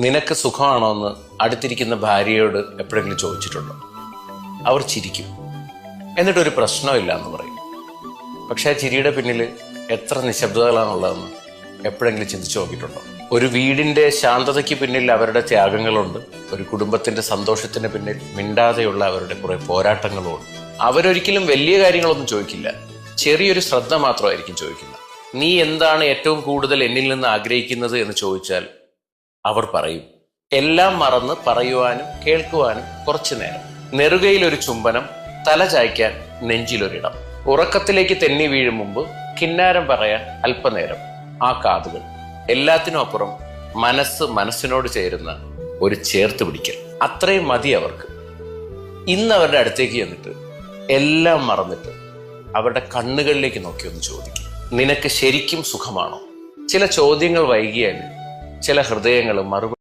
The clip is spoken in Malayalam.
നിനക്ക് സുഖമാണോ എന്ന് അടുത്തിരിക്കുന്ന ഭാര്യയോട് എപ്പോഴെങ്കിലും ചോദിച്ചിട്ടുണ്ടോ? അവർ ചിരിക്കും, എന്നിട്ടൊരു പ്രശ്നമില്ല എന്ന് പറയും. പക്ഷെ ആ ചിരിയുടെ പിന്നിൽ എത്ര നിശബ്ദതകളാണുള്ളതെന്ന് എപ്പോഴെങ്കിലും ചിന്തിച്ചു നോക്കിയിട്ടുണ്ടോ? ഒരു വീടിന്റെ ശാന്തതയ്ക്ക് പിന്നിൽ അവരുടെ ത്യാഗങ്ങളുണ്ട്. ഒരു കുടുംബത്തിന്റെ സന്തോഷത്തിന് പിന്നിൽ മിണ്ടാതെയുള്ള അവരുടെ കുറെ പോരാട്ടങ്ങളുമുണ്ട്. അവരൊരിക്കലും വലിയ കാര്യങ്ങളൊന്നും ചോദിക്കില്ല, ചെറിയൊരു ശ്രദ്ധ മാത്രമായിരിക്കും ചോദിക്കുന്നത്. നീ എന്താണ് ഏറ്റവും കൂടുതൽ എന്നിൽ നിന്ന് ആഗ്രഹിക്കുന്നത് എന്ന് ചോദിച്ചാൽ അവർ പറയും, എല്ലാം മറന്ന് പറയുവാനും കേൾക്കുവാനും കുറച്ചു നേരം. നെറുകയിൽ ഒരു ചുംബനം, തല ചായ്ക്കാൻ നെഞ്ചിലൊരിടം, ഉറക്കത്തിലേക്ക് തെന്നി വീഴും മുമ്പ് കിന്നാരം പറയാൻ അല്പനേരം ആ കാതുകൾ. എല്ലാത്തിനും അപ്പുറം മനസ്സിനോട് ചേരുന്ന ഒരു ചേർത്ത് പിടിക്കൽ. അത്രയും മതി അവർക്ക്. ഇന്ന് അവരുടെ അടുത്തേക്ക് ചെന്നിട്ട് എല്ലാം മറന്നിട്ട് അവരുടെ കണ്ണുകളിലേക്ക് നോക്കി ഒന്ന് ചോദിക്കും, നിനക്ക് ശരിക്കും സുഖമാണോ? ചില ചോദ്യങ്ങൾ വൈകിയാൽ ചില ഹൃദയങ്ങൾ മറുപടി